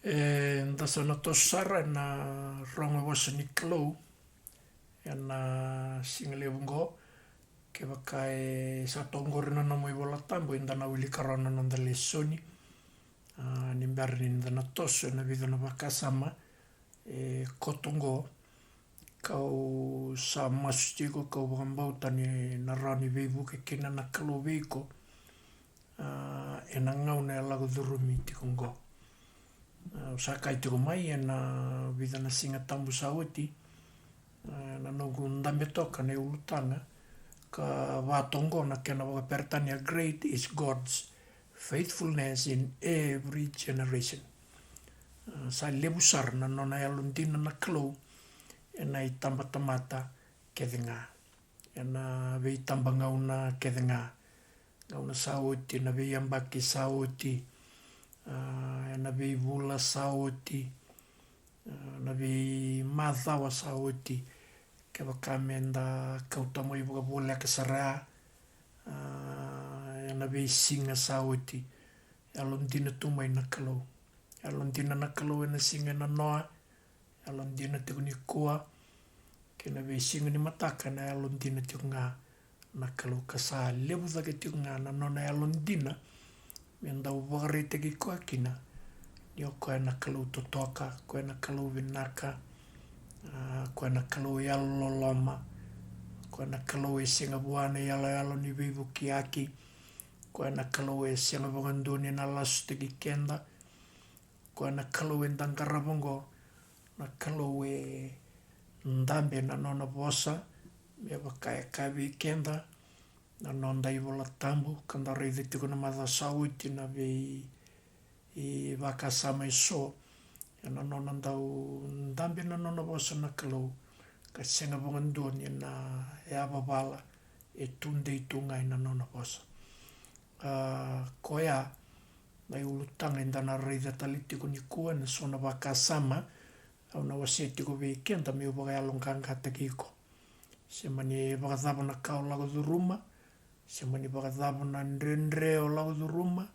Nda sana tosara na ronga wasani klo na singalevungo ke vakai sa tongorina na mo ivola tambo inda na wili karana na nda lesoni ni mbarni nda na toso na vida na vakasama kotongo kau sa masutigo kau vambauta ni na rani veivu ke kina na kalo veiko na ngau na lago durumi tikongo sa kai tiko mai na vida na singa tambu sauti na nogu ndambe toka na ulutanga ka vatongo na kena waka pertania great is God's faithfulness in every generation. Sa lebusar na nona yalundina na klo na itamba tamata kedenga na ve itamba ngauna kedenga ngauna sauti na ve yambaki sauti na ve vula sauti na ve madhawa sauti ke vakamenda kautamo ibuka vula ke sara na ve singa sauti alondina tumai na kalo alondina na kalo na singa na noa alondina tikuni kua ke na ve singa ni mataka na alondina tikunga na kalo kasa lebu ke tikunga na nona alondina menda uvarite ki kwa kina ni koe na kalau totoka koe na kalau vinaka koe na kalau yalo loma koe na kalau singa buana yalo ni vivu kiaki koe na kalau singa vanganduni na lasu te ki kenda koe na kalau endang karavongo na kalau ndambe na nona vosa me vakaya kavi kenda na nonda ivola tambu kanda reide tiko na madha sauti na ve i vakasama iso na nona ndau ndambe na nona vosa na kalau ka senga vanganduni na vavala tunde itungai na nona vosa koea na ulutanga indana reide talitiko ni kua na sona vakasama au na wasetiko ve kenda me uvaga alongkanga takiko semani vakadhava na kau lago duruma semani vakadhava na ndrendre o lago duruma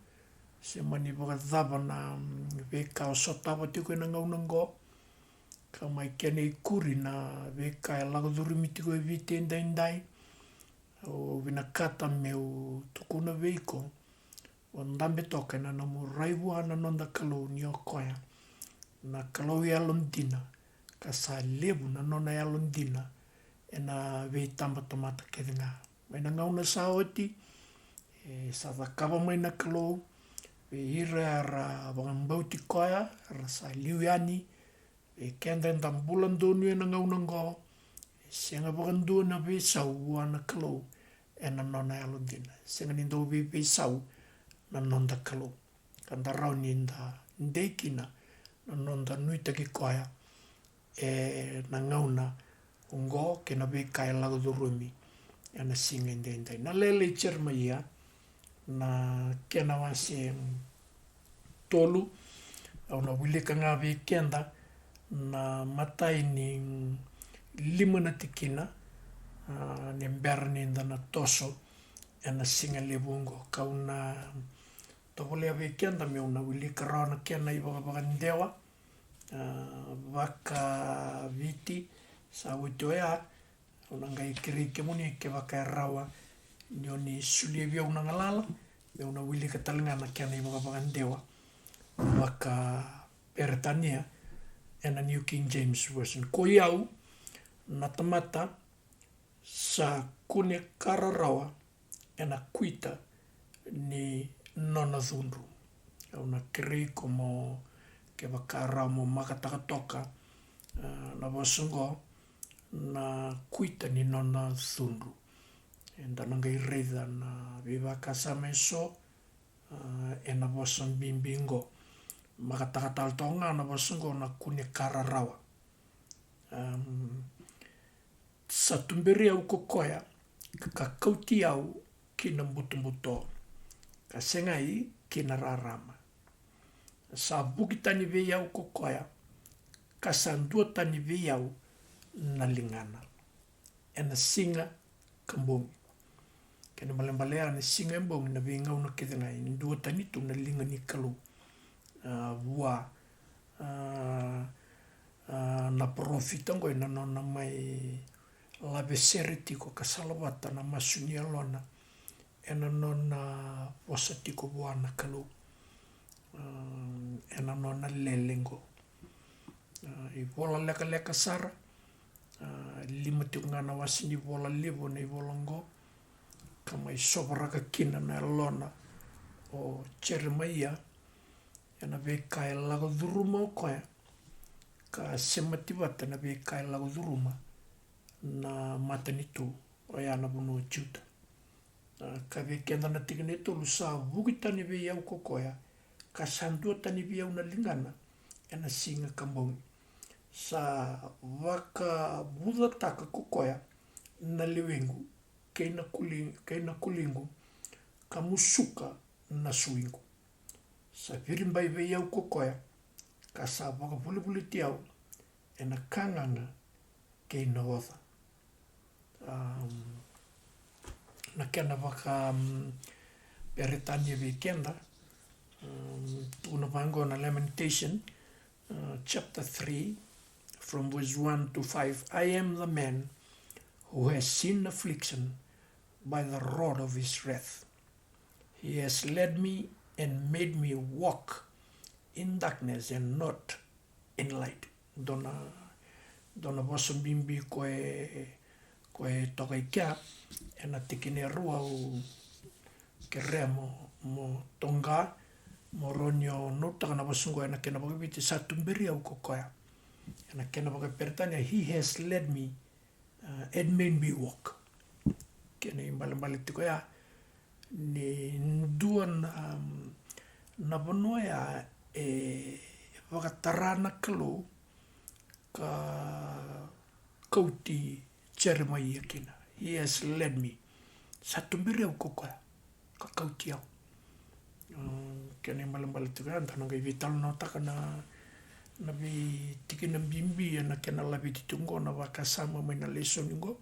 semani vakadhava na veka o sotava tiko na ngaunango ka mai kene ikuri na veka e lago durumi tiko e vite indai o vinakata meu tukuna veiko o ndambe toka na namu raivua na nonda kalau ni o koea na kalau ya londina ka sa lebu na nona ya londina na ve tamba tamata kedenga mai na ngauna saoti sa vakava mai na kalau ve ira ra vangambauti koea ra sa liuani ve kenda ndam bulan donu na ngauna ngo senga vakandu na ve sau na kalau na nona ya londina senga nindo ve sau na nonda kalau kanda rauni nda ndekina na nonda nuita ki koea na ngauna ungo ke na ve kai lago durumi na singa indai na lele cherma ia na kena wase tolu au na wile kanga ve kenda na matai ni lima na tikina ni mberni na toso na singa lebungo kauna tole ve kenda me una wile karana kena i baka ndewa vaka viti sa witoea unangai kiri kemuni ke vaka rawa nioni sulievia unangalala me una wili katalingana kena i baka ndewa vaka Peretania na New King James Version ko iau na tamata sa kune kararawa na kuita ni nona dhunru au na kiri como ke vakara mo makatakatoka na vasungo na kuita ni nona dhunru enda nangai reida na vivaka sameso na vasun bimbingo makatakatal tonga na vasungo na kune kararawa sa tumberi au kokoya ka kauti au kina mbutumbuto ka sengai kina rarama sa buki tani ve iau kokoya ka sandua tani ve iau na lingana na singa kambongi kena malembalea na singa mbongi na ve ngau na kedengai ni dua tani tu na linga ni kalu vua na profita ngoi na nona mai lave seriti ko kasalawata na masunia lona ena nona wasati ko buana kalu ena nona lelengo i vola leka sara lima tiungana wasini vola livo na i volango kama i sobaraka kina na lona o Jeremiah ena ve kai lago duruma o koe ka semativata na ve kai lago duruma na matanitu o yana bunu o Juda. Ka ve kenda na tigane tolu sa vugitani ve iau kokoya ka sandua tani ve iau na lingana ena singa kambongi. Sa waka budataka kokoya na liwengu keina kulingu ka musuka na suingu. Sa virimbai ve iau kokoya ka sa waka puli tiau ena kanganga keina otha. Na kena waka peretania ve kenda tuna vango na Lamentation chapter 3 from verse 1 to 5. I am the man who has seen affliction by the rod of his wrath. He has led me and made me walk in darkness and not in light. Dona wasambimbi koe tokai kia ena tikine rua o ke rea mo tonga mo ronio notaka na wasungo ena kena wakipiti satumberi au kokoya ena kena wakaperetania he has led me and made me walk kena imbali tiko ya ni ndua na vanua ya wakatarana kalu ka kauti Jeremiah kina. He has led me. Satumbiri au kokoya ka kauti au. Kena imbali tiko ya antana kai vitalo na otaka na vi tikina bimbi na kena labi titungo na wakasama maina leso ningo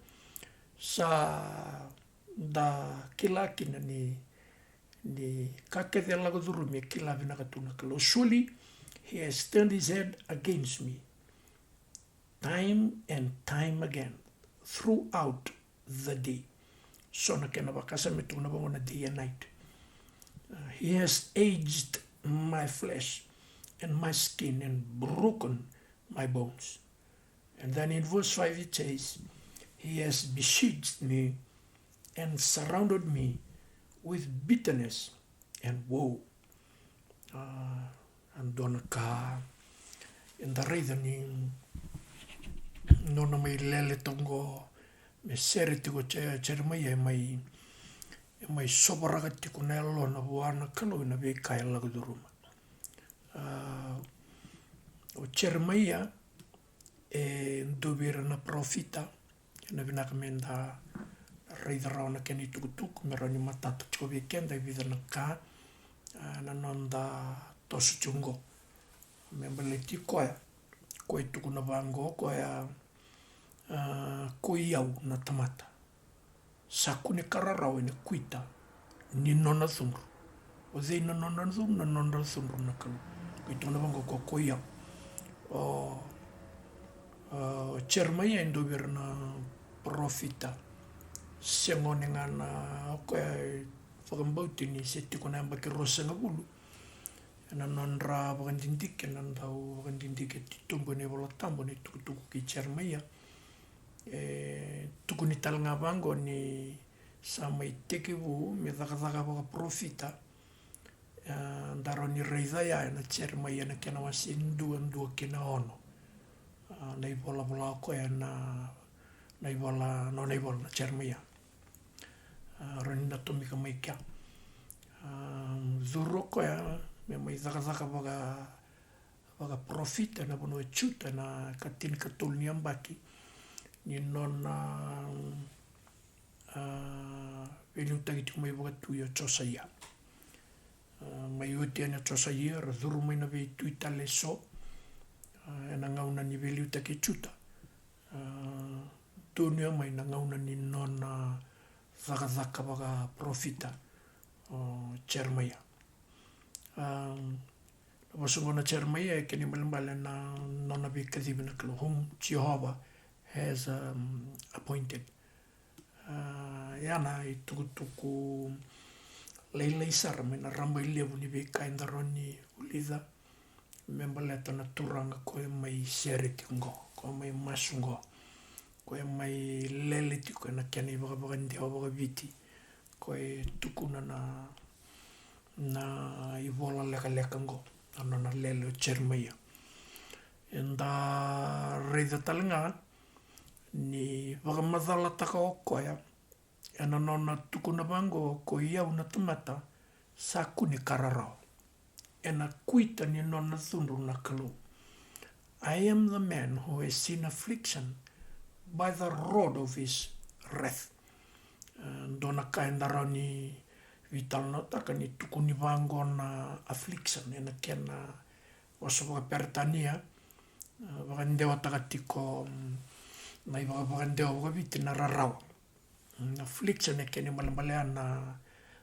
sa da kila kina ni kakethe lago durumi kila vina katuna kalo. Surely he has turned his head against me time and time again throughout the day. So na kena wakasama tuna bangona day and night. He has aged my flesh and my skin and broken my bones. And then in verse 5 it says, he has besieged me and surrounded me with bitterness and woe. Andona ka in the reasoning nona mai lele tongo me sere tiko Jeremiah mai sobaraka tiko na lona buana kalo ina ve kai lago duruma. O Jeremiah ndovira na profita na vinaka menda reida rauna keni tukutuku meroni matata tiko vikenda i vida na ka na nonda tosu chungo membele tikoya koe tuku na vango koea koi au na tamata sakune kararau ene kuita ni nona thumru o zei na nona thumru na kalu koe tuku na vango ko koi au o Jeremiah ndovira na profita sengone ngana koe whakambauti ni seti kona amba ke rosa ngabulu ena nandra wakandindike nandau wakandindike titumbo ne wala tambo ne tukutuku ki Jeremiah tuku ni talanga vango ni sama i teke wu me thaka waka profita ndaro ni reidaya ena Jeremiah na kena wasi ndua kena ono na ibola koe na ibola na Jeremiah rani na tomika mai kia zuro koe me mai thaka waka profita na bono e chuta na katini katulu ni ambaki ni nona veni utagi tiku mai waka tui o Josiah mai uti ane Josiah ra zuru mai na vei tui tale so ena ngauna ni veli utagi chuta tunia mai na ngauna ni nona thaka waka profita Jeremiah Wasungona Jeremiah kini malambala na nona vikadhibina kalo whom Jehovah has appointed. Yana I tuku leilei sara mena ramba ilevu ni vika indaroni ulida membaleta na turanga koe mai sereti ngo, koe mai masungo, koe mai leleti koe na kiani waka ndia waka viti, koe tukuna na iwola leka ngo, ano na lele o Jeremiah. Enda reida talinga ni waka madhala taka o koea, ena nona tukuna wango ko iau na tamata sa kuni kararao. Ena kuita ni nona thundu na kalu. I am the man who has seen affliction by the rod of his wrath. Dona kaendara ni vital nota ka ni tukuni wango na affliction. Ena kena wasawaka pertania. Wakandewa takatiko na iwa wakandewa wakaviti na rarawa. Affliction e kene malambalea na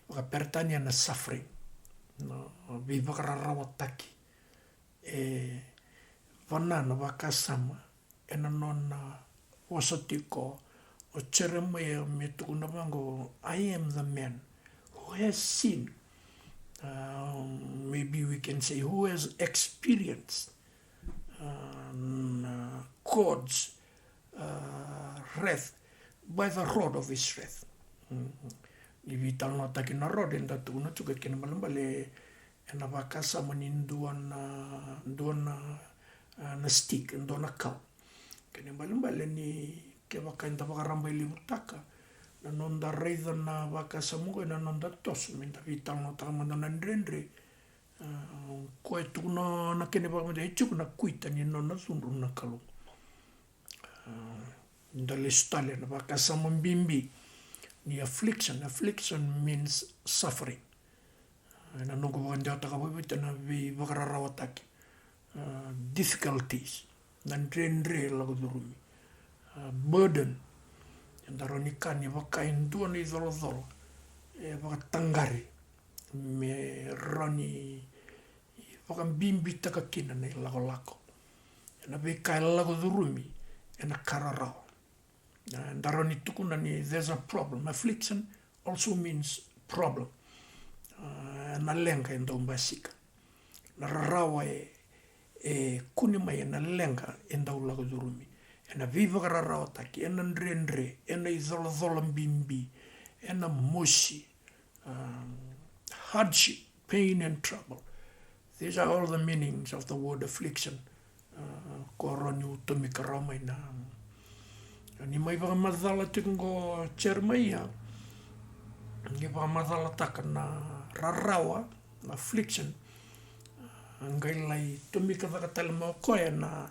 wakapertania na suffering. No, vivakararawa taki. Vanana wakasama ena nona wasatiko o Jeremiah me tukuna wango I am the man who has seen, maybe we can say who has experienced God's wrath by the rod of his wrath. Ni vital no taki na rod enda tukuna tuka kena malambale ena wakasama ni nduana na stick, ndona kau. Kene mbalimbali ni ke waka inda waka ramba ili utaka. Na nonda reida na waka samuga na nonda tosu. Minda vital no taka manda na ndrendre. Koe tukuna na kene waka manda hichuku na kuita ni nona sundu na kalu. Nda le stale na waka samambimbi. Ni affliction. Affliction means suffering. Na nungu waka ndia taka wawita na waka rarawataki. Difficulties dan rendre lagu durumi burden yang daroni kani wakain dua ni zolo waka tangari me roni waka bimbi takakina ni lago na bekai lagu durumi ena kararao daroni tukuna ni there's a problem. Affliction also means problem. Na lenga endo mbasika na rarawa kuni mai ena lenga enda ulago durumi. Ena viva kararao taki, ena ndrendre, ena izolozola mbimbi, ena moshi, hardship, pain and trouble. These are all the meanings of the word affliction. Koroni utumi karama ina. Ni mai waka madhala tingo Jeremiah. Ni waka madhala taka na rarawa, affliction. Ngai lai tumika whakatala mo koe na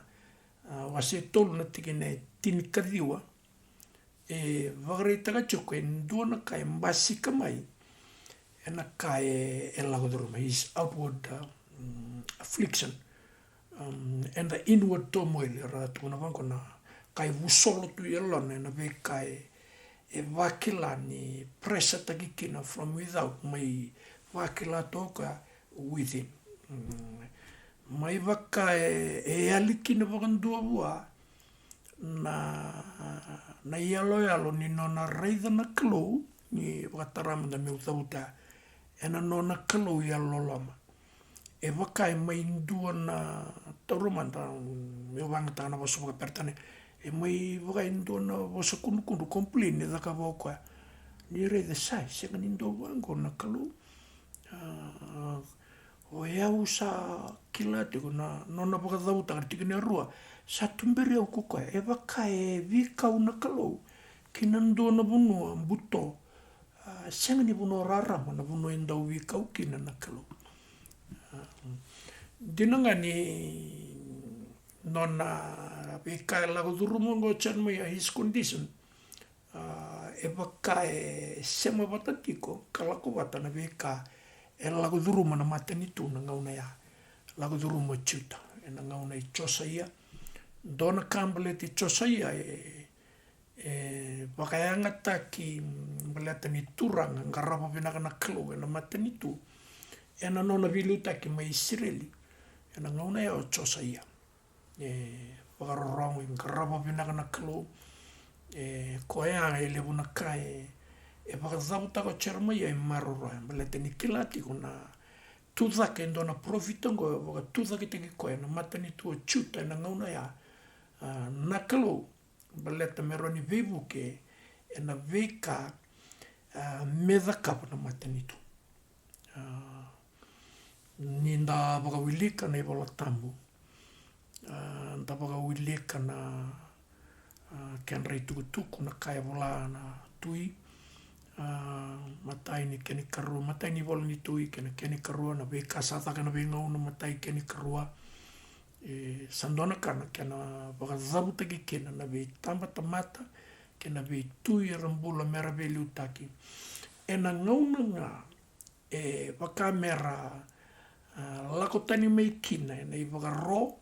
wase tolu na tikine tinikadiwa wakarei taka chuko nduana kai mbasika mai ena kai lagoduruma his outward affliction and the inward turmoil ra tukuna wanko na kai wusolo tu yelona ena ve kai wakila ni pressure takikina from without mai wakila toka within. Mai waka aliki na wakandua bua na ialo ni nona reida na kalo ni wakatarama na meutauta ena nona kalo ialo lama waka mai ndua na taurumanta mewangata na waso waka pertane mai waka ndua na waso kundu komplini daka waka ni reida sai seka ni ndua wango na kalo o eau sa kilate kuna nona paka dhauta katikine rua sa tumbere au kukoe waka vikau na kalau kina ndo na bunua mbuto senga ni bunua rarama na bunua endau vikau kina na kalau dinanga ni nona vika lagu durumungo Jeremiah his condition waka sema watatiko kalako wata na vika lagu duruma na matanitu na ngauna ya lagu duruma chuta na ngauna I Josia dona kambaleti Josia wakayanga taki baleta ni turanga ngarapa pinaka na kalo na matanitu ena nona vilu taki mai Israeli e na ngauna e o chosa ia. Whakarorong i ngarapa pinaka na kalau, koea e lewu na kai, e whakathapu tako cherma ia i maroroa, mele te ni kilati ko na tūthake ndo na profitongo e waka tūthake te ki koe, na matani tua chuta e na ngauna ia, na kalau, mele te meroni vivu ke, e na veka medha kapa na matani tu. Ni nda wakawilika na i wala tambu, nda wakawilika na kenrei tukutuku na kaya wala na tui, matai ni keni karua, matai ni wala ni tui keni karua, na veka sataka na vengau na matai keni karua, sandona kana kena wakathabu taki kena na ve tamba tamata, kena ve tui rambula mera ve liutaki. E na ngauna ngā, e waka mera lako tani mei kina, e nei wakaro,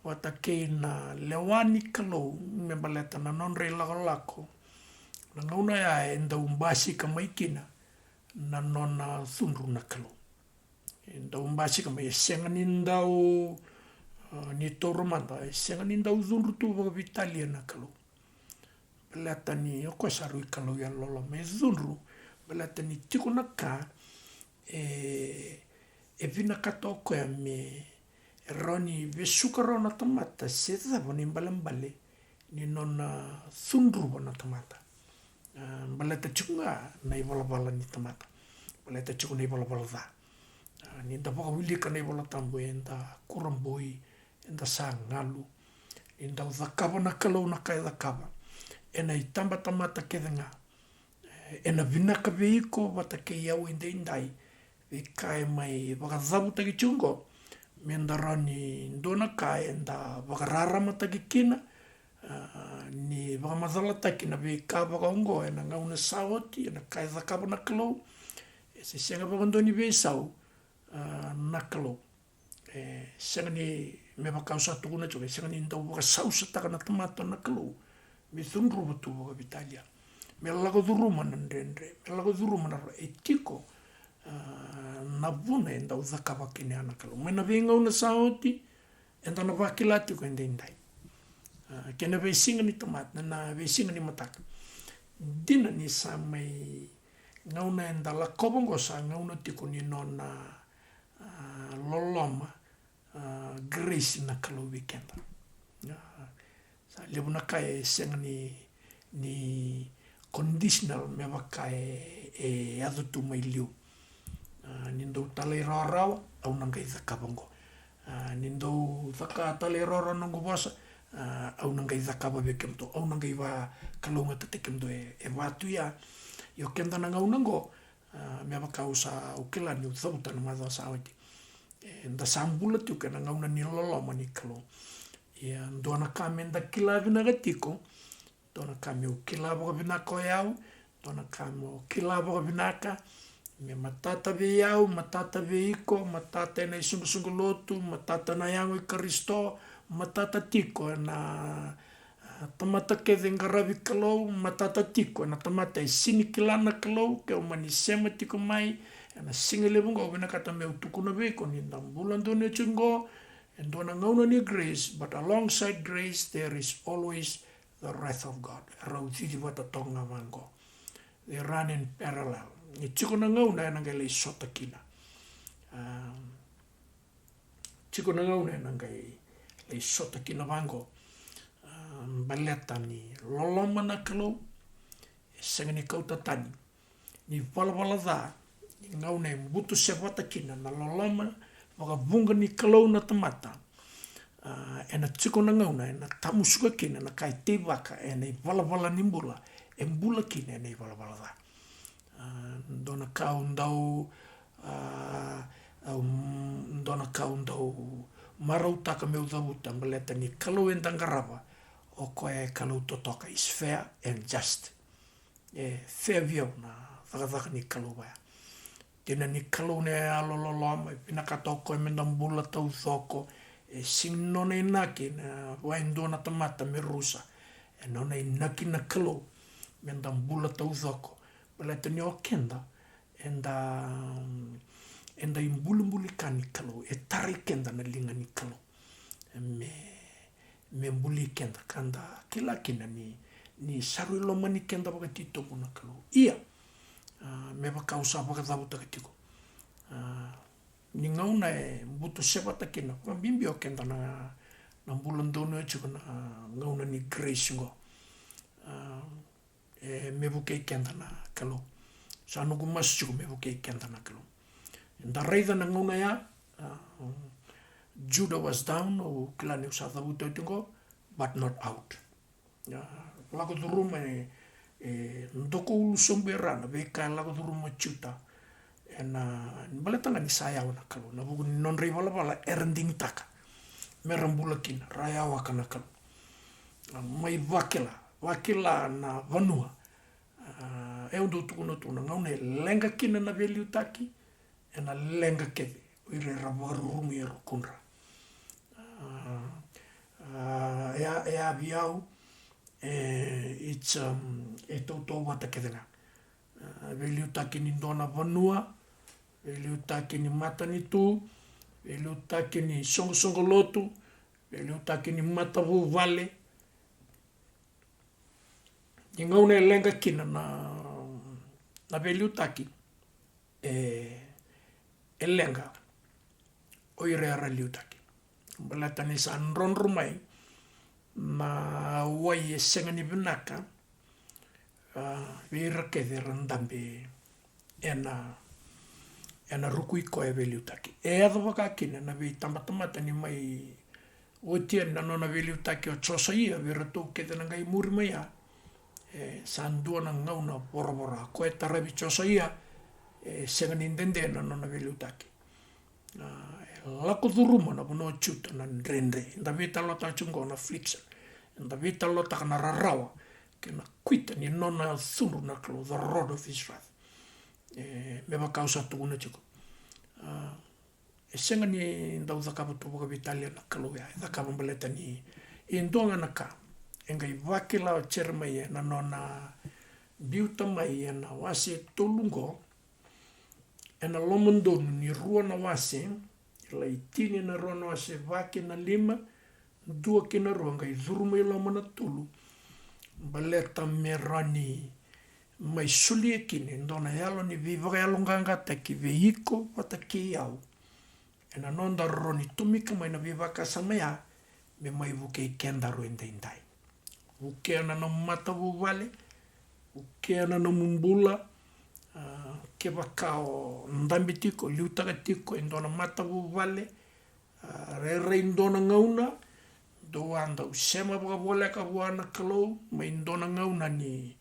wata kei na lewani kalau, me baleta na nonrei lako. Na ngauna ia e nda umbasi ka mai kina, na nona thunru na kalau. E nda umbasi ka mai e senga ni ndau, ni toro manda, e senga ni ndau thunru tu waka vitalia na kalau. Baleta ni, o koe saru i kalau ia lolo, me thunru, baleta ni tiko na ka, e vina kato koe me roni vesuka rona tamata, se thavo ni mbalambale, ni nona thunru wana tamata. Baleta chunga na i wala ni tamata. Baleta chunga na i wala dha. Ni nda wakawilika na i wala tambu e nda kuramboi, e nda sa ngalu, e nda uthakava na kalau na kai thakava. E na i tamba tamata kethenga. E na vinaka veiko wata ke iau i ndai, e kai mai wakathavu taki chungo, me nda rani ndona kai e nda wakararama taki kina, ni wakamathala taki na ve ka wakaongo e na ngauna sawati, e na kai thakava na kalau, e se senga wakandoni ve sau na kalau. Senga ni me wakausa tukuna choke, senga ni ndau wakasausa taka na tamata na kalau, me thunru watu wakavitalia. Me lako dhuruma na ndendre, me lako dhuruma na e tiko, na vuna e ndau thakava kine ana kalau. Me na ve ngauna sawati, e nda na wakilati ko e ndendai. Kena vei singa ni tamata, na vei singa ni mataka. Dina ni sa mai ngauna e nda la kobongo sa ngauna tiko ni nona loloma grace na kalau weekenda. Sa lebu na kai senga ni conditional me waka e adutu mai liu. Nindau talai rarawa, au nangai thakabongo. Nindau thaka talai rarawa nangu wasa, au nangai thakaba ve kemto, au nangai wa kalunga tate kemto e watu ia. Io kenda na ngau nango, me waka usa ukela ni uthauta na madha sa awati. Nda sambula tiu kena ngau na ni loloma ni kalunga. Ia ndona kame nda kila vina gatiko, dona kame o kila waka vinaka o iau, dona kame o kila waka vinaka, me matata ve iau, matata ve iko, matata na isungu lotu, matata na iango i karisto, matata tiko na tamata kethe ngaravi kalau, matata tiko na tamata i sini kilana kalau, ke o mani sema tiko mai, na singa levunga o vinakata me utukuna veko, ni ndambulan done chungo, and dona ngauna ni grace, but alongside grace there is always the wrath of God. Rautiti wata tonga mango. They run in parallel. Ni tiko na ngauna e nangai lei sota kina. Tiko na ngauna e nangai lei sota kina mango. Baleta ni loloma na kalau, e senga ni kautatani. Ni wala dha, ni ngauna e mbutu se wata kina na loloma, waka vunga ni kalau na tamata. E na tiko na ngauna, e na tamusuka kina na kai te waka, e na i wala ni mbula, e mbula kina e na i wala dha. Dona kau ndau, dona kau ndau marautaka me udhauta, baleta ni kalau e ndangarava, o koe kalau totoka is fair and just. Fair view na thakataka ni kalau waya. Tena ni kalau ne alololoma, pina katoko e mendambula tau thoko, e sing nona inaki na waindona tamata me rusa, e nona inaki na kalau, mendambula tau thoko. Baleta ni o kenda, enda enda imbulu kani kalau tarik kenda na linga ni kalau me mbuli kenda kanda kila kina ni saru loma ni kenda baka tito muna kalau iya me baka usa baka tabu takatiko ni ngauna butu sebata kina bimbi o kenda na bulan dono chuko na ngauna ni grace ngo me buke kenda na kalau sanu gumas chuko me buke kenda na kalau nda reida na ngauna ya Judah was down o klani usata buto tingo but not out lago duruma ndoko ulu somberana beka lago duruma chuta baletanga ni saya wana kalau na buku non rivala bala erending taka merambula kina raya wakana kalau mai wakila na vanua undo tukuno tuna ngaune lenga kina na veliu taki ena lenga keve ire rabaru rumi erukunra ya biau it's toto wata kedenga veliu taki ni dona vanua veliu taki ni matani tu veliu taki ni songo lotu veliu taki ni matavu vale ngaune lenga kina na veliu taki lenga oire ara liu taki balatani san ron rumai na wai senga ni binaka vira kede randambe ena rukui ko e veliu taki ado waka kina na vi tamata ni mai otien na nona veliu taki o chosa ia vira to kede na ngai muri mai san dua na ngauna bora ko e tarabi chosa ia senga ni ndende na nona veliu taki lako duruma na bono chuta na rendre nda vita lota chungo na affliction nda vita lota na rarawa ke na kuita ni nona thuru na klo the rod of his wrath me ba causa tu una chico senga ni nda uza ka tu boga vitalia na klo ya da ka bombaleta ni indonga na ka engai vakila o chermai na nona biuta mai na wase tolungo ena lomondo ni rua na wase la itini na rua na wase vake na lima dua ke na rua ngai dhuruma ila mana tulu baleta merani mai suli e kine ndona yalo ni vivaga yalo ngangata ki veiko wata ki au ena nonda roni tumika mai na vivaka samaya me mai vuke kenda ruenda indai vuke ana no mata vuvale vuke ana no mumbula ke vakao ndambi tiko liutaga tiko indona mata vuvale re indona ngauna do anda usema boga bola ka buana kalo mai indona ngauna ni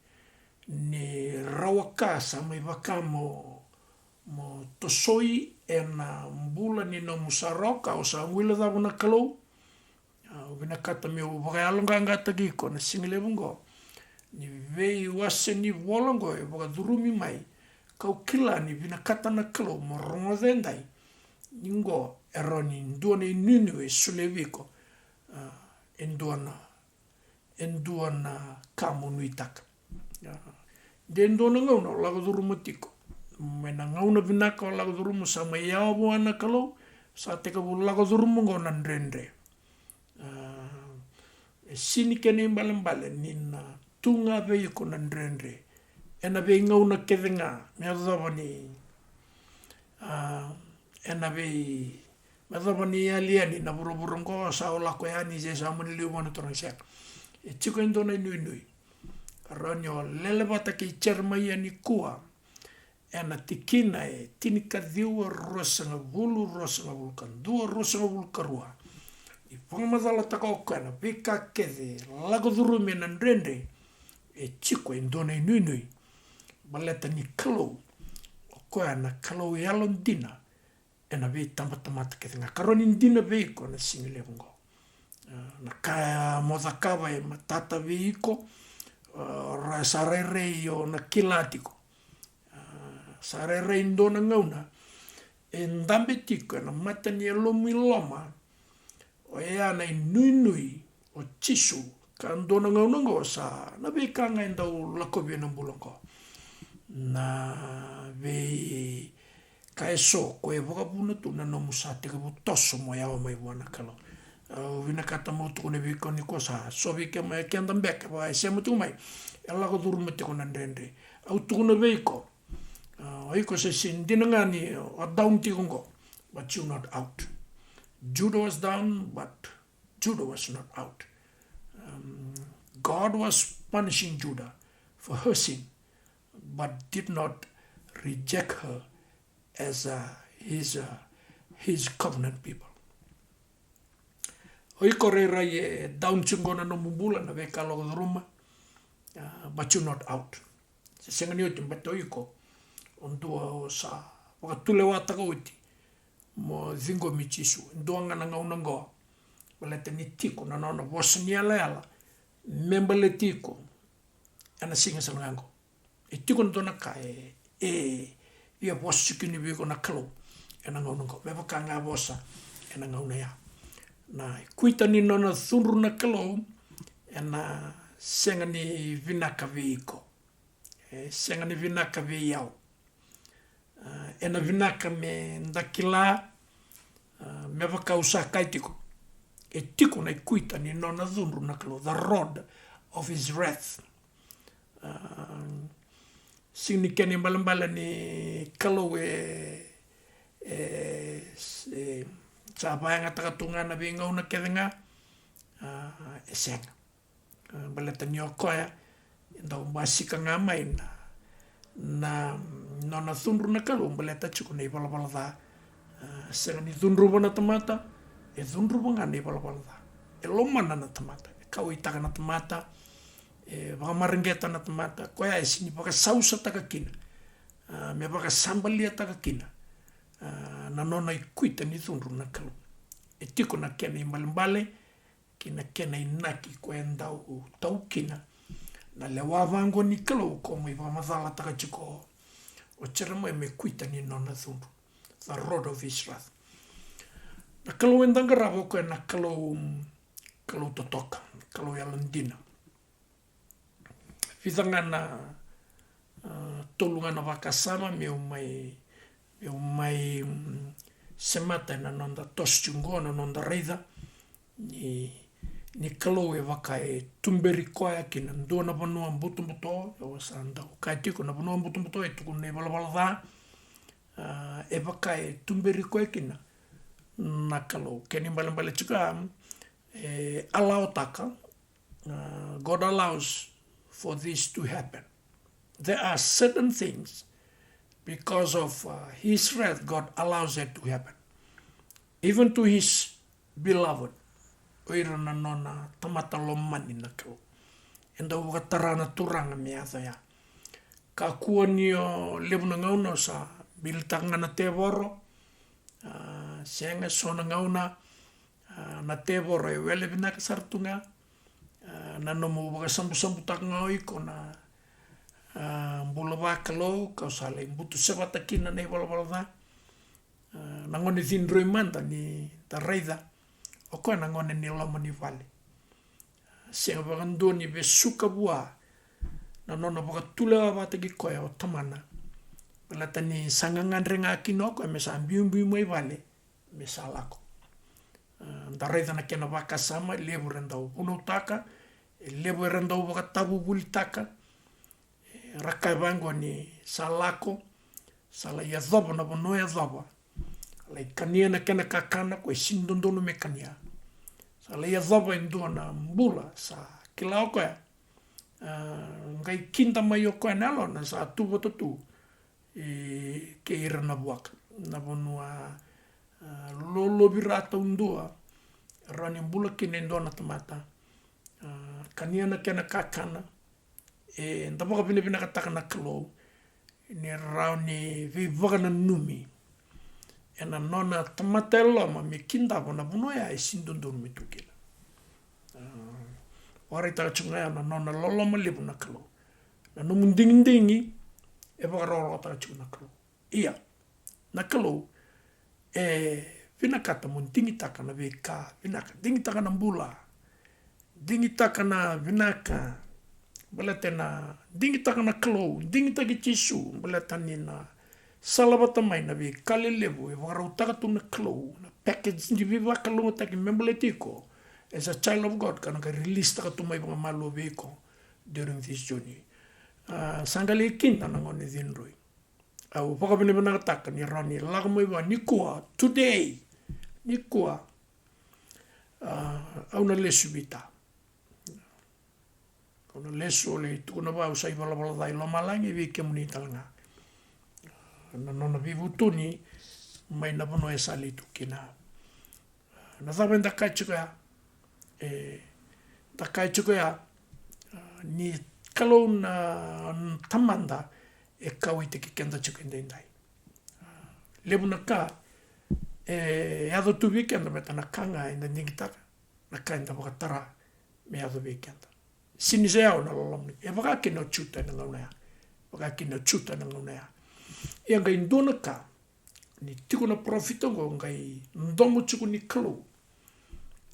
rawakasa mai vakamo mo tosoi ena mbula ni no musaroka o sa wila da bona kalo vina kata me o boga alonga ngata giko na single bungo ni vei wase ni volongo e boga durumi mai kau kila ni vina kata na kalo mo rongo dendai ningo eroni nduana inunu e suleviko enduana kamo nuitaka den dona ngauna lago duruma tiko mena ngauna vinaka o lago duruma sa mai yao buana kalo sa teka bu lago duruma ngona ndrendre sini kene mbale nina tunga veiko na ndrendre ena vei ngauna kevenga mea dhavani ena vei madhavani aliani na buruburungo sa o lako yani je sa mani liu manu torang siak chiko indona nui Ronyo lelebata ki chermai ani kua ena tikina tinika diua rosanga bulu kan dua rosanga bulu karua i pangamadala taka okana vika kede lago durumi na ndrende chiko indona nui baleta ni kalo okana kalo yalon dina ena vei tamata kede nga karoni dina veiko na singile bungo na kaya modakawa e matata veiko sarere o na kilatiko sarere indona ngauna endambe tiko na matani lomi loma o na nui o chisu kandona ngauna ngo sa na be kanga indau lakobe na bulongo na be ka eso ko e voka puna tu na no musa te ka toso mo ya mai wana kalo vina kata mo tu ne viko ni kosa so vi ke mai kenda mbek ba se mo tu mai ela ko dur mo te ko nandende au tu na viko ai ko se sin dinanga ni a down ti ngo but you not out. Judah was down but Judah was not out. God was punishing Judah for her sin, but did not reject her as his covenant people. Oi korera ye down chungona no mumbula na veka lo ruma, but you're not out. Se sengani oti mbato iko ondua o sa wakatule wataka oti mo zingo michisu ndoanga na ngauna ngoa balete ni tiko na nona bosni ala memba le tiko ana singa salango e tiko ndona ka ia bosu kini biko na kalo ena ngauna ngo beba kanga bosa ena ngauna ya na kuita ni nona thunru na kalo ena senga ni vinaka viko senga ni vinaka vi yao ena vinaka me ndakila me vakausa kaitiko e tiko na kuita ni nona thunru na kalo the rod of his wrath sini keni mbala ni kalo sa bayanga takatunga na binga una kedenga senga baleta ni okoya ndau masika ngamai na nona thunru na kalo baleta chuko nei bala da senga ni thunru bona tamata e thunru bona nei bala da e lomana na tamata e kau itaka na tamata e vamaringeta na tamata koya e sini baka sausa takakina me baka sambalia takakina na nona i kuita ni thunru na kalo e tiko na kena i mbalimbale kina kena i naki ko e ndau taukina na le wavango ni kalo ko mai vamadhala takachiko o cheramo e me kuita ni nona thunru the rod of his wrath na kalo endanga ravo ko e na kalo totoka kalo yalandina vidanga na tolunga na vakasama me umai semata na nonda toschungo na nonda reida ni kalo e waka e tumberi koia ki na ndua na vanua mbutumbuto e wasa anda o kaitiko na vanua mbutumbuto e tuku nei balabala dha e waka e tumberi koia ki na kalo keni mbalimbali chika allow taka God allows for this to happen. There are certain things because of his wrath, God allows it to happen. Even to his beloved. Oira na nona tamata lomani na kau. Enda waka tarana turanga meatha ya. Ka kua ni o levuna ngauna sa bilitanga na te voro. Senga sona ngauna na te voro e wele vinaka sartunga. Na nomo waka sambu taka ngau iko na mbula wakalo kau sale mbutu sebata kina nei wala da na ngone thinroi manda ni ta reida o ko na ngone ni loma ni vale se avando ni be suka bua na nona baka tula wa te ki koya o tamana la tani sangangan renga kino ko me sa mbiumbi mai vale me salako ta reida na kena baka sama lebu rendau puno taka lebu rendau baka tabu bulitaka rakai bango ni salako sala ya dhaba na bono ya dhaba la kania na kena kakana ko sindondono me kania sala ya dhaba indua na mbula sa kilao ko ngai kinta mai o ko nalo na sa tu botu ke ira na buak na bono lolo birata undua rani mbula kinendo na tamata kania na kena kakana e ndapaka pina kataka na kalo ni rau ni vivaga na numi e na nona tamatelo ma me kinda bona bono ya e sindondon me tukila ora ita chunga na nona lolo ma libu na kalo na no mundingi e ba ro ta chunga kalo ia na kalo e vina kata mundingi taka na veka vina dingi taka na mbula dingi taka na vinaka balata na dingi taka na kalo dingi taka chisu balata ni na salabata mai na vi kale levu e wakautaka tuna klo na package ni vi wakalunga taki membeletiko as a child of God kana ka release taka tumai mga malo viko during this journey. Sangali kinta na ngone dinroi. Au pakapini manakataka ni rani lakamoi wa nikua today nikua au na lesu bita. Au na lesu ole tukuna ba usai bala dai lomalangi vi kemuni talanga. Na nona vivu tuni mai na bono esa litu kina. Na thaben da kai chuka ni kalau na tamanda e kau i te ki kenda chuka ndai. Lebu na ka ado tu weekend me tana kanga ina ningitaka na ka inda wakatara me ado weekend. Sini se au na lolomni. E wakaki no chuta na ngaunea. Wakaki no chuta na ngaunea. Ia ngai ndona ka ni tiko na profita ngo ngai ndomo chuku ni kalo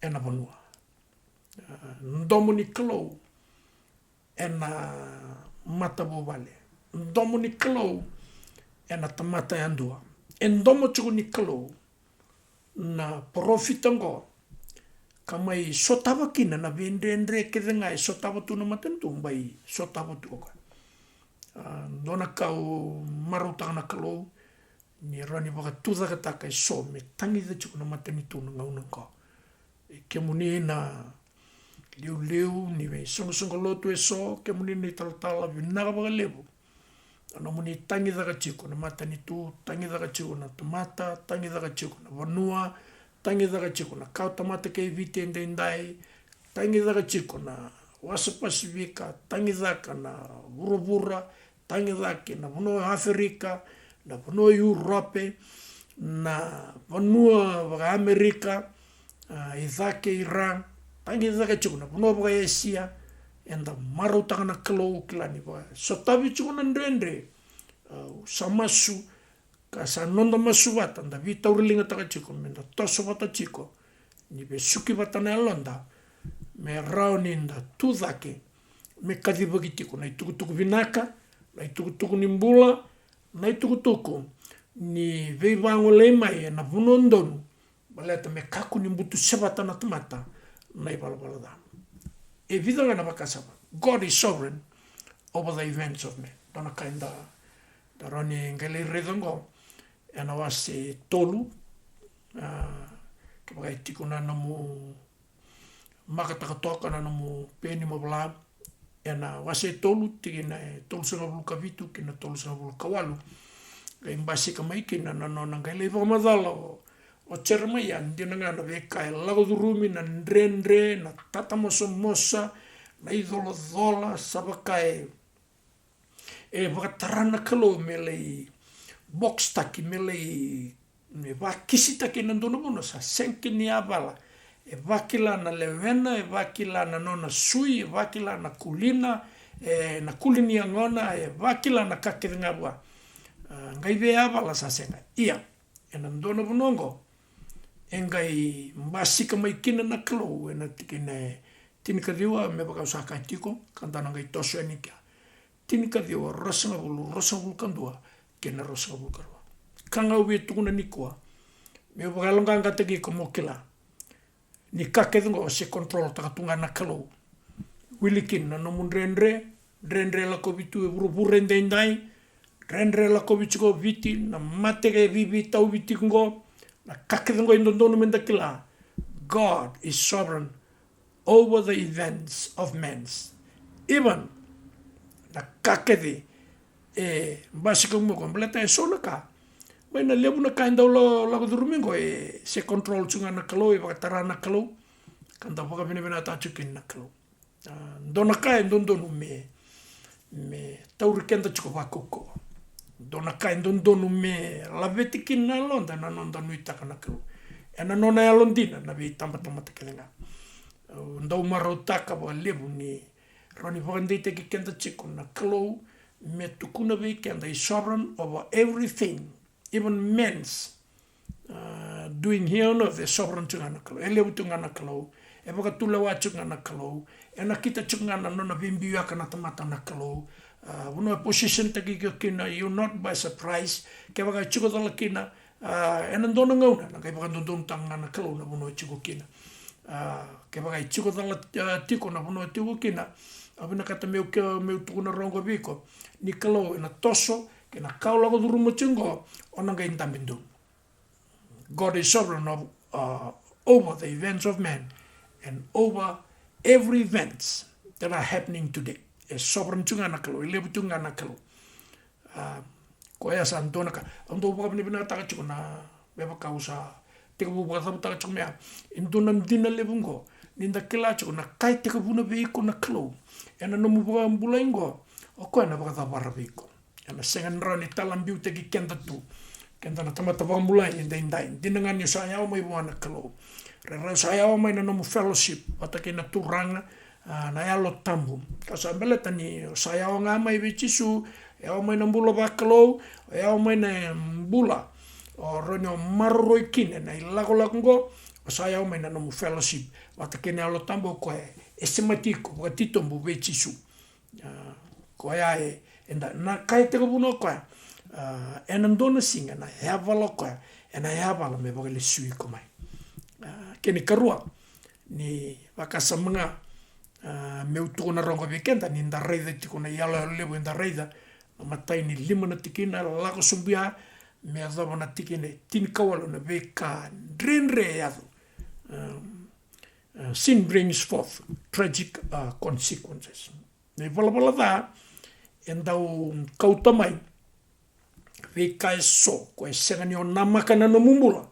e na vanua. Ndomo ni kalo e na matabu vale. Ndomo ni kalo e na tamata yandua. E ndomo chuku ni kalo na profita ngo kamai sotawa kina na vendendre ke ngai sotawa tu na matentu mbai sotawa tu ko. Dona kau marutang na kalo ni rani waka tuza kataka so me tangi da chuku na matani tu na ngauna ko. Ke muni na liu ni we songo lotu e so ke muni ni talatala vinaga waka lebu. Ano muni tangi da chiku na matani tu, tangi da chiku na tomata, tangi da chiku na vanua, tangi da chiku na kau tamata ke vite ndai, tangi da chiku na wasa pasifika, tangi da na vuruvura, tangi dake na vanua Afrika, na vanua Europe, na vanua waka Amerika, idhake Iran, tangi dake chuku na vanua waka Asia, enda marutanga na kalo kilani waka. Sotavi chuku na ndrendre, samasu, ka sa nonda masu wata, nda vita urilinga taka chuku, menda toso wata chuku, ni be suki wata na alonda, me raoni nda tudhake, me kadhibagi tiku, na itukutuku vinaka, na itukutuku ni mbula, na itukutuku ni veivango leimai na vunondonu, baleta me kaku ni mbutu sebata na tamata, na ibalabala da. E vidanga na wakasaba, God is sovereign over the events of men. Dona kainda, da rani ngele redongo, ena wase tolu, ke bagai tiku na namu makataka na namu peni mabla, ena wase tolu tiki na tolu sanga bulu kavitu kina tolu sanga bulu kawalu. Kai mbasi kamai kina na nona ngele vamadala o chermaya ndina ngana veka lago durumi na ndrendre na tata mosa na idolodola sabakai vakatarana kalo mele box taki mele vakisi taki na ndono bono sa senki ni avala vakila na levena vakila na nona sui vakila na kulina na kulini angona vakila na kakirngabwa ngai ve avala sa senga ia ena ndono bonongo engai mbasika mai kina na klo ena tikine tinika diwa me baka usaka tiko kantana ngai toso enika tinika diwa rosanga bulu kandua kena rosanga bulu karwa kanga uwe tukuna nikua me baka longa ngateki komokila ni kakedungo se control takatunga na klo wilikin na nomun rendre la kobitu buru ndai rendre la kobitu viti na matege vivi tau viti ngo na kakedungo indondono mendakila. God is sovereign over the events of men. Even na kakedi basika mo kompleta e solaka. When na lebu na kainda lo domingo se control chunga na kalo e bakatara na kalo kanda baka bina ta chukin na kalo. Dona kai ndondonu me taurikenda chuko bakoko. Dona kai ndondonu me lavetikin na londa na nonda nuitaka na kalo. Ena nona ya londina na vi tamba tekelenga. Ndau marotaka ba lebu ni roni vandite ki kenda chiko na kalo me tukuna vi kenda is sovereign over everything, even men's doing here on earth, sovereign chunga na kalo. Elebu tunga na kalo. Eba ka tula wa chunga na kalo. Ena kita chunga na nona vimbiwa kana tamata na kalo. Uno position taki kina, you're not by surprise. Kaya baka chiko tala kina, enandona ngauna, na kaya baka dondon tanga na kalau na uno chiko kina. Kaya baka chiko tala tiko na uno tiko kina, abina kata meu tukuna rongo biko, ni kalau ina toso, kena kau lago durumo chingo, onanga intambindo. God is sovereign over the events of man and over every events that are happening today. E sovereign chunga nakalo, ilebu chunga nakalo. Ko ya santona ka, ando buka bina taka chukuna, beba kausa, teka buka tabu taka chukumea, indona mdina lebungo, ninda kila chukuna, kai teka buna veiko nakalo, ena nomu buka mbula ingo, o koe na baka tabara veiko. Ena sengan rani talambiu teki kenta tu, kenta na tamata baka mbula indai, dinangan yu sayao mai buana nakalo. Rera sayao mai na nomu fellowship, watake na turanga, na yalo tambu. Kasa mbele tani sayao nga mai vichisu, yao mai na mbula bakalo, yao mai na mbula, o roni o maroroi kine, na ilago lakungo, o sayao mai na nomu fellowship, watake na yalo tambu koe, esematiko, watitombu vichisu. Koe ae, enda na kai teka puno koe, enandona singa na heavala koe, ena heavala me wakale sui komai. Kene karua, ni wakasa mga meu tukuna rongo vikenda, ni nda reida tikuna yalo lebu nda reida, matai ni 5 na tikina, lako sumbia, me adhava na tikine, tini kawalo na veka, drenre yadu. Sin brings forth tragic consequences. Nei wala da, endau kautamai, veka e so, koe sengani o namakana no mumula.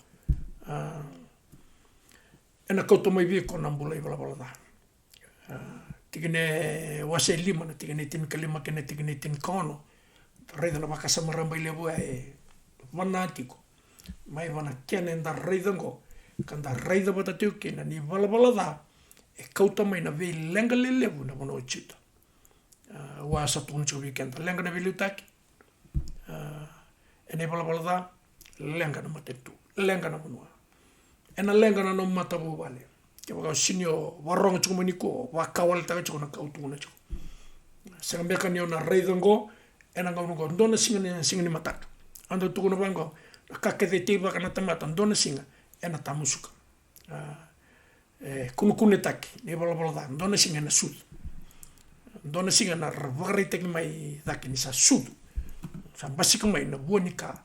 Ena kautamai veko nambula I wala da. Tikine wase 5 na tikine tin kalima kene tikine tin kono. Reida na baka samaramba ilebu e wanatiko. Mai wana kene nda reida ngo. Kanda reida bata tiu kena ni wala da. E kautamai na vei lenga le lebu na wana ochita. Wa sa tuncho weekend. Lenga na vei liutaki. Ene wala da. Lenga na matetu. Lenga na manua. Ena lenga na no matabu wale. Kaya waka sinyo warong chukuma niko, wakawal taka chukuna kautuna chuk. Sangambeka niyo na reidango, ena ngau ndona singa ni mataka. Ando tukuna bango, kakete tiba kana tamata, ndona singa, ena tamusuka. Kunukune taki, ni bala da, ndona singa na sudu. Ndona singa na wakaritaki mai daki ni sa sudu. Sa basika mai na buonika,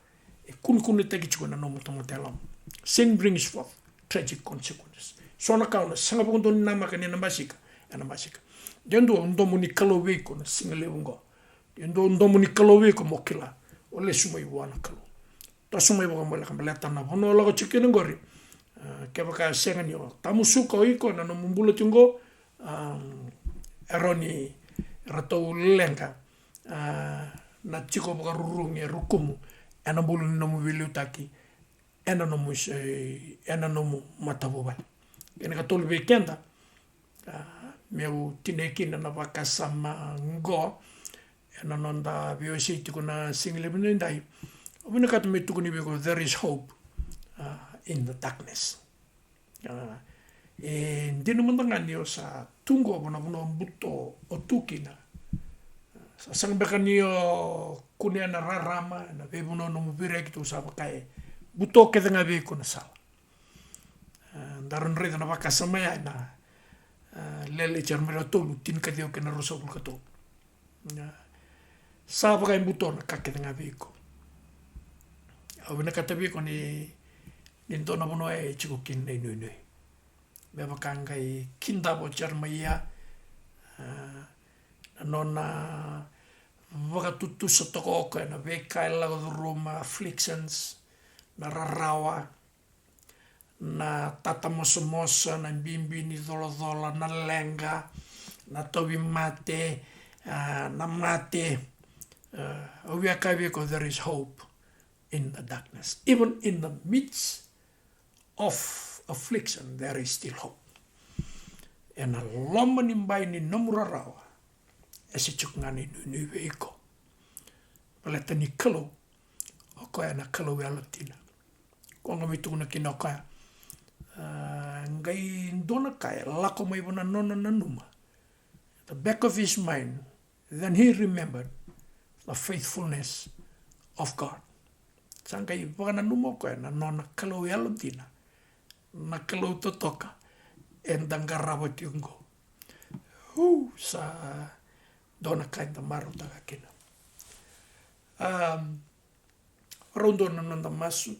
kunukune taki chukuna no mutamotelam. Sin brings forth tragic consequences. Sona kauna sanga punto ni nama kani na basika. Dendo ndomu ni kalowe ko na singale ungo. Dendo ndomu ni kalowe ko mokila. Ole sumai wana kalo. Ta sumai wa mbala kambala tana hono la ko chikene ngori. Ke baka senga ni o. Tamusuka iko na no mumbula tingo eroni rato lenga. Na chiko baka rurungi rukumu. Ena bulu ni nomu vilu-taki. Ena nomu matabubai. Kena katolu weekenda, meu tinekina na wakasama ngo, ena nonda VOC tikuna single minundai. Obina kata me tukuni weko, there is hope in the darkness. Ndino mandangani o sa tungo wana mbuto o tukina. Sa sangbekani o kunia na rarama, na webuno no mubire kitu sa wakae. Buto ke nga weko na sala. Daron reda na wakasama ya na lele charmera tolu tin ka dio ke na rosa bulka to. Sa wakae buto na kake nga weko. Au na kata weko ni ndona bono e chiko kin nei nui. Beba kangai kinda bo charmaya nona wakatutu sa toko ko na weka e lago roma afflictions na rarawa na tatamosa-mosa na bimbi ni dola-dola na lenga na tobi mate na mate there is hope in the darkness. Even in the midst of affliction there is still hope. And a loma ni mbai ni nomurarawa esi chukngani nui veiko. Paleta ni kalo o koe na kalo welatina. Konga mituna kina kaya ngai ndona kaya lako mai wana nona na numa. The back of his mind, then he remembered the faithfulness of God. Sangkai wakana numo koe na nona kalau yalo tina. Na kalau totoka. Endang karawa tiungo. Sa dona kainta maru taka kina. Rondo na nanda masu.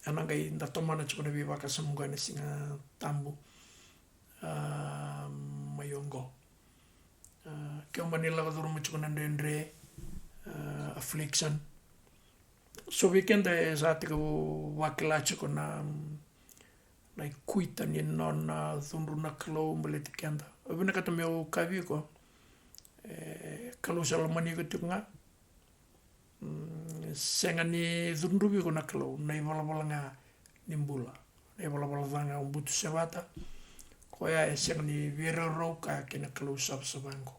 Anangai nda tomana chukuna viwaka samunga na singa tambu. Mayongo. Kaya manila ka duro chukuna ndendre. Affliction. So weekend sa ati ko wakilachi ko na kuita ni non thunru na kalo mbaliti kenda. Abina kata meo kavi ko kalo salamani ko tikunga. Senga ni thunru ko na kalo na iwala nga nimbula. Na iwala nga umbutu sebata. Ko ya senga ni vira ro ka kina kalo sabsabango.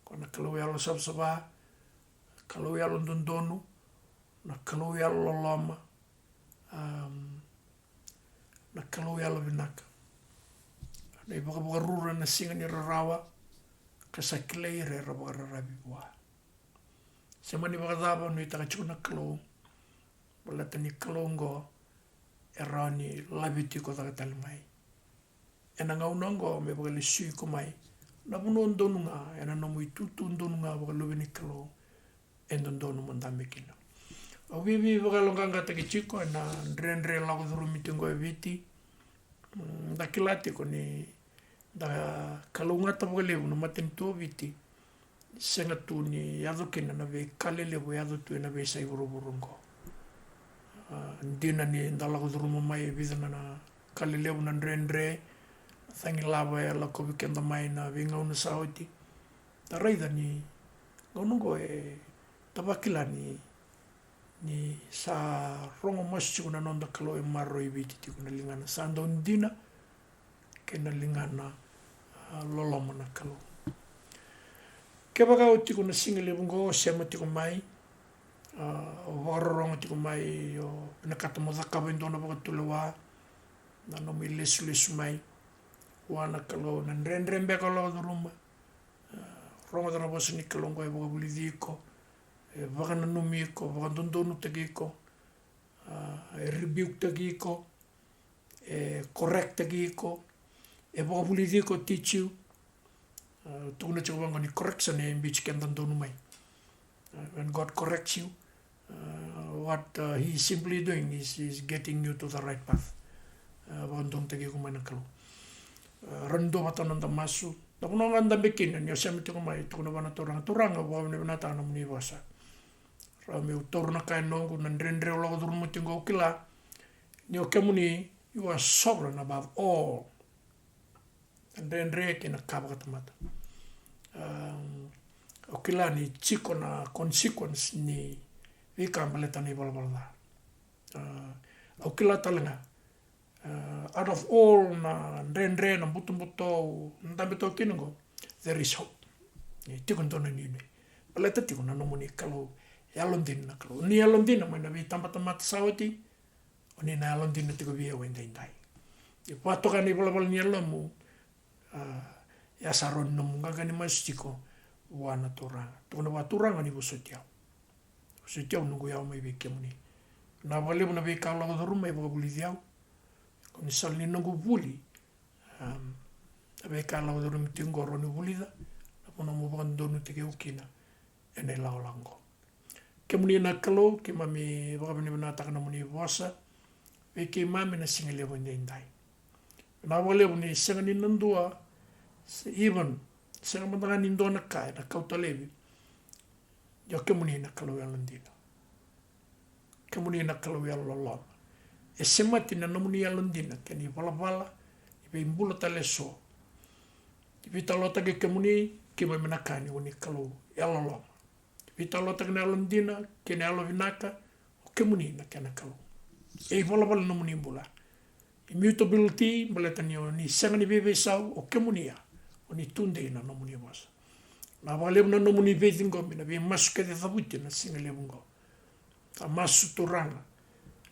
Ko na kalo yalo sabsaba. Kalo yalo ndondonu. Na kalo yalo loloma. Na kalo yalo vinaka. Na ibaka rura na singa ni rarawa. Kasakilei re rabarabi buah. Sema ni baka dhaba nui taka chukuna kalo. Balata ni kalo ngo. Era ni labiti ko taka talimai. Ena nga unongo me baka lisui ko mai. Na puno ndonu nga. Ena nomu itutu ndonu nga baka lubi ni kalo. Endondonu mandamikina. Awiwi baka longanga taki chiko na ndre lago dhuru mitingo e viti. Da kilati ko ni da kalungata baka lewu na matin tuo viti. Senga tu ni yado kina na ve kale lewu yado tu na ve sa iburuburungo. Ndina ni da lago dhuru mamai vidana na kale lewu na ndre. Thangi lava ya lako wikenda mai na vinga una saoti. Da raida ni ngonungo e tabakila ni sa rongo masu kuna nonda kalau maro ibiti kuna lingana sa ndina kena lingana loloma na kalau kebaka uti kuna single bungo sema tiku mai rongo tiku mai yo nakata mozaka bendona baka tulewa na no mi lesu mai wana kalau na ndrembe kalau duruma rongo dana bosu ni kalau ngo baka bulidiko baka nanumiko, baka dondonu tagiko, rebuke tagiko, correct tagiko, baka bulidiko teach you. Tuguna chakabanga ni correction mbich kenda dondonu mai. When God corrects you, what He is simply doing is getting you to the right path. Baka dondonu tagiko mai nakalo. Rando matanan masu. Tapos nang anda bikin, niya siya mitiko mai, tuguna wana turang, bawa ni banata na muni wasa. Rame utor na kain nongo na ndrendre o lago durmo tingo kila ni o kemuni you are sovereign above all ndrendre kina kaba katamata o kila ni chiko na consequence ni vika maleta ni balbalda o kila talanga out of all na ndrendre na buto ndambeto kingo there is hope ni tiko ntona nini baleta tiko na nomoni kalau Alondina kalau ni alondina mai na vi tamata mata sauti oni na alondina tiko via wenda indai e pato kan ibola ni alomu ya saron no munga kan masiko wana toranga to na waturanga ni bosotiao nungu ya mai vike muni na vale na vi kala do rumai bo bulidiao kon sal ni nungu buli ave kala do rum tingo roni bulida na pono mo bando no tike ukina ene laulango ke muni na kalo ke mami baka ni na takana muni bosa e ke mami na singale bonde indai na wale muni senga ni nandua even senga mandanga ni ndona kai na kautalevi yo ke muni na kalo ya landina ke muni na kalo ya lolo e semati na muni ya landina ke ni bala ibe imbula taleso ibe talota ke muni ke mami na kani woni kalo ya lolo Vita lota kena alondina, kena alovinaka, o kemuni na kena kalau. E bola no muni bula. Immutability, baleta ni sanga ni bebe sau, o kemunia, o ni tunde na no muni was. Na wale na no muni betingo, na be masu ke de tabuti na singa lebungo. Ta masu turanga.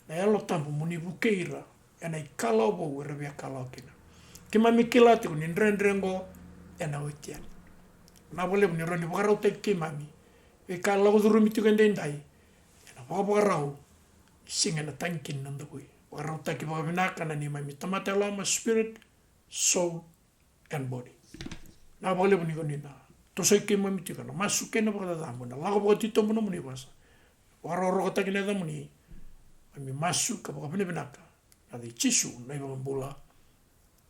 Na elo tampu muni bukeira, ena I kala obo werabia kala kina. Kima mikila te ni ndrengo, ena oitian. Na wale ni roni wakarau te kimami. e ka lago durumi tu kan dai na papa rau singa na tankin nanda kui rau taki papa vinaka na ni mai mitamata lama spirit soul and body na bale buni koni na to sai ke mai mitika na masuke na paka tamu na lago paka tito muna muni basa waro ro taki na muni ami masu ka paka vinaka na di chisu na iba mbula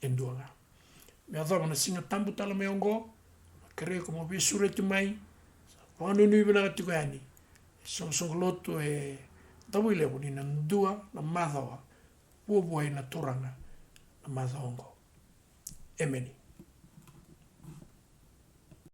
enduanga me adha na singa tambu tala me ongo kere ko mo bisure tu mai wanu ni bina tu gani song loto e tawile buni na ndua na madhawa buo na turanga na madhaongo emeni